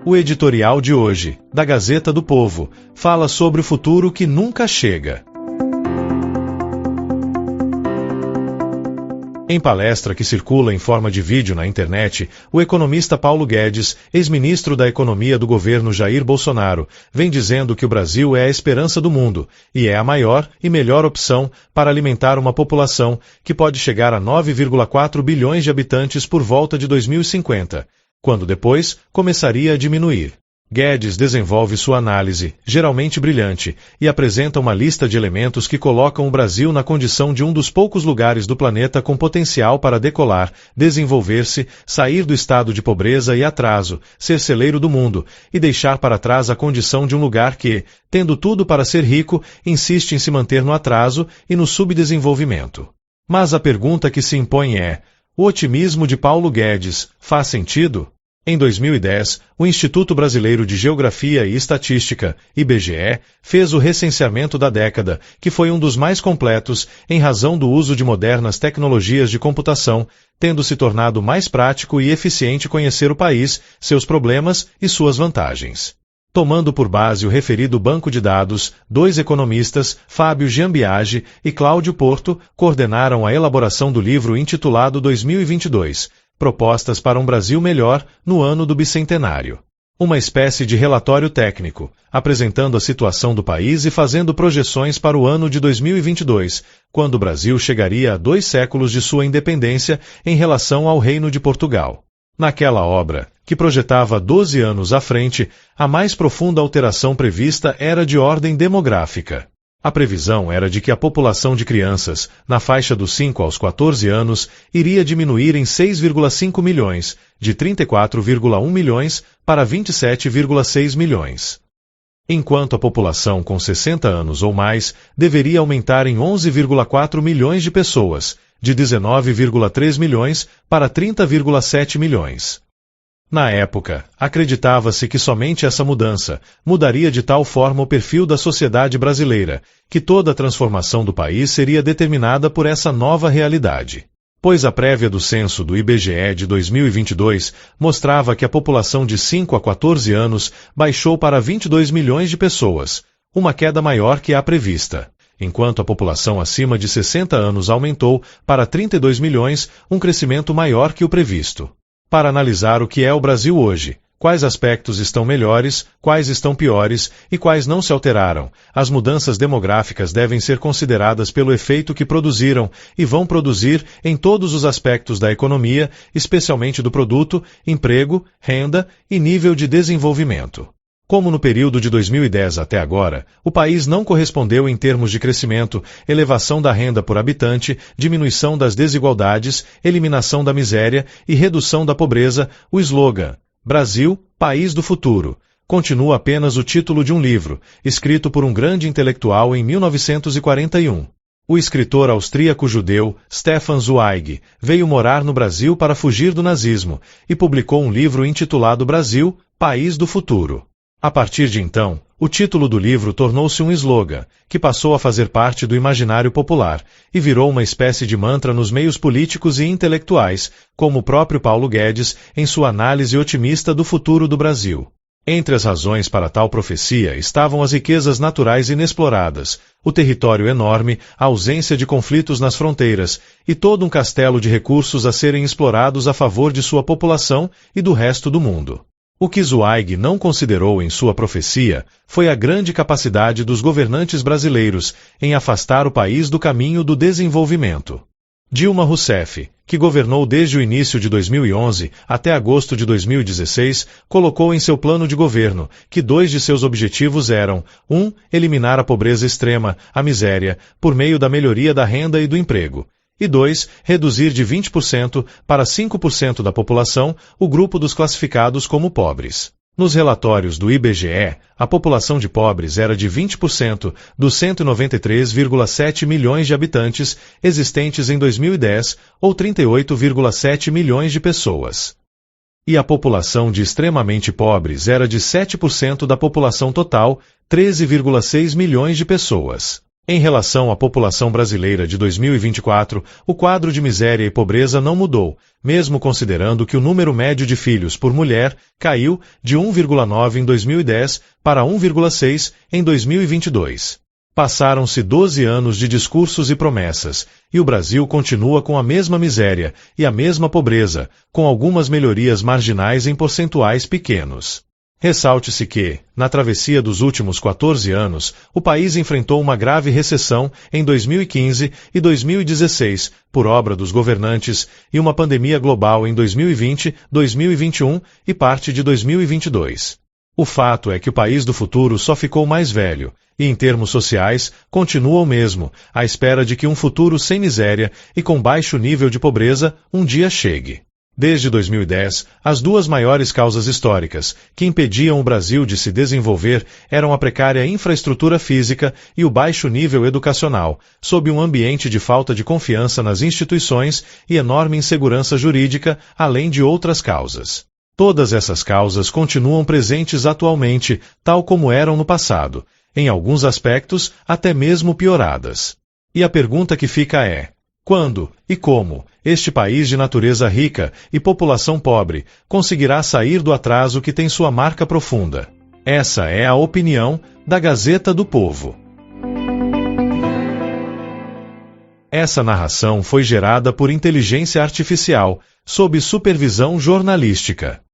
O editorial de hoje, da Gazeta do Povo, fala sobre o futuro que nunca chega. Em palestra que circula em forma de vídeo na internet, o economista Paulo Guedes, ex-ministro da Economia do governo Jair Bolsonaro, vem dizendo que o Brasil é a esperança do mundo e é a maior e melhor opção para alimentar uma população que pode chegar a 9,4 bilhões de habitantes por volta de 2050, quando depois começaria a diminuir. Guedes desenvolve sua análise, geralmente brilhante, e apresenta uma lista de elementos que colocam o Brasil na condição de um dos poucos lugares do planeta com potencial para decolar, desenvolver-se, sair do estado de pobreza e atraso, ser celeiro do mundo, e deixar para trás a condição de um lugar que, tendo tudo para ser rico, insiste em se manter no atraso e no subdesenvolvimento. Mas a pergunta que se impõe é: o otimismo de Paulo Guedes faz sentido? Em 2010, o Instituto Brasileiro de Geografia e Estatística, IBGE, fez o recenseamento da década, que foi um dos mais completos em razão do uso de modernas tecnologias de computação, tendo se tornado mais prático e eficiente conhecer o país, seus problemas e suas vantagens. Tomando por base o referido banco de dados, dois economistas, Fábio Giambiagi e Cláudio Porto, coordenaram a elaboração do livro intitulado 2022, Propostas para um Brasil Melhor no ano do bicentenário. Uma espécie de relatório técnico, apresentando a situação do país e fazendo projeções para o ano de 2022, quando o Brasil chegaria a 2 séculos de sua independência em relação ao Reino de Portugal. Naquela obra, que projetava 12 anos à frente, a mais profunda alteração prevista era de ordem demográfica. A previsão era de que a população de crianças, na faixa dos 5 aos 14 anos, iria diminuir em 6,5 milhões, de 34,1 milhões para 27,6 milhões. Enquanto a população com 60 anos ou mais deveria aumentar em 11,4 milhões de pessoas, de 19,3 milhões para 30,7 milhões. Na época, acreditava-se que somente essa mudança mudaria de tal forma o perfil da sociedade brasileira, que toda a transformação do país seria determinada por essa nova realidade. Pois a prévia do censo do IBGE de 2022 mostrava que a população de 5 a 14 anos baixou para 22 milhões de pessoas, uma queda maior que a prevista, enquanto a população acima de 60 anos aumentou para 32 milhões, um crescimento maior que o previsto. Para analisar o que é o Brasil hoje, quais aspectos estão melhores, quais estão piores e quais não se alteraram, as mudanças demográficas devem ser consideradas pelo efeito que produziram e vão produzir em todos os aspectos da economia, especialmente do produto, emprego, renda e nível de desenvolvimento. Como no período de 2010 até agora, o país não correspondeu em termos de crescimento, elevação da renda por habitante, diminuição das desigualdades, eliminação da miséria e redução da pobreza, o slogan Brasil, País do Futuro, continua apenas o título de um livro, escrito por um grande intelectual em 1941. O escritor austríaco-judeu Stefan Zweig veio morar no Brasil para fugir do nazismo e publicou um livro intitulado Brasil, País do Futuro. A partir de então, o título do livro tornou-se um slogan, que passou a fazer parte do imaginário popular, e virou uma espécie de mantra nos meios políticos e intelectuais, como o próprio Paulo Guedes em sua análise otimista do futuro do Brasil. Entre as razões para tal profecia estavam as riquezas naturais inexploradas, o território enorme, a ausência de conflitos nas fronteiras, e todo um castelo de recursos a serem explorados a favor de sua população e do resto do mundo. O que Zweig não considerou em sua profecia foi a grande capacidade dos governantes brasileiros em afastar o país do caminho do desenvolvimento. Dilma Rousseff, que governou desde o início de 2011 até agosto de 2016, colocou em seu plano de governo que 2 de seus objetivos eram: 1. Eliminar a pobreza extrema, a miséria, por meio da melhoria da renda e do emprego. E 2. Reduzir de 20% para 5% da população o grupo dos classificados como pobres. Nos relatórios do IBGE, a população de pobres era de 20% dos 193,7 milhões de habitantes existentes em 2010, ou 38,7 milhões de pessoas. E a população de extremamente pobres era de 7% da população total, 13,6 milhões de pessoas. Em relação à população brasileira de 2024, o quadro de miséria e pobreza não mudou, mesmo considerando que o número médio de filhos por mulher caiu de 1,9 em 2010 para 1,6 em 2022. Passaram-se 12 anos de discursos e promessas, e o Brasil continua com a mesma miséria e a mesma pobreza, com algumas melhorias marginais em percentuais pequenos. Ressalte-se que, na travessia dos últimos 14 anos, o país enfrentou uma grave recessão em 2015 e 2016, por obra dos governantes, e uma pandemia global em 2020, 2021 e parte de 2022. O fato é que o país do futuro só ficou mais velho, e em termos sociais, continua o mesmo, à espera de que um futuro sem miséria e com baixo nível de pobreza um dia chegue. Desde 2010, as duas maiores causas históricas que impediam o Brasil de se desenvolver eram a precária infraestrutura física e o baixo nível educacional, sob um ambiente de falta de confiança nas instituições e enorme insegurança jurídica, além de outras causas. Todas essas causas continuam presentes atualmente, tal como eram no passado, em alguns aspectos até mesmo pioradas. E a pergunta que fica é: quando e como este país de natureza rica e população pobre conseguirá sair do atraso que tem sua marca profunda? Essa é a opinião da Gazeta do Povo. Essa narração foi gerada por inteligência artificial, sob supervisão jornalística.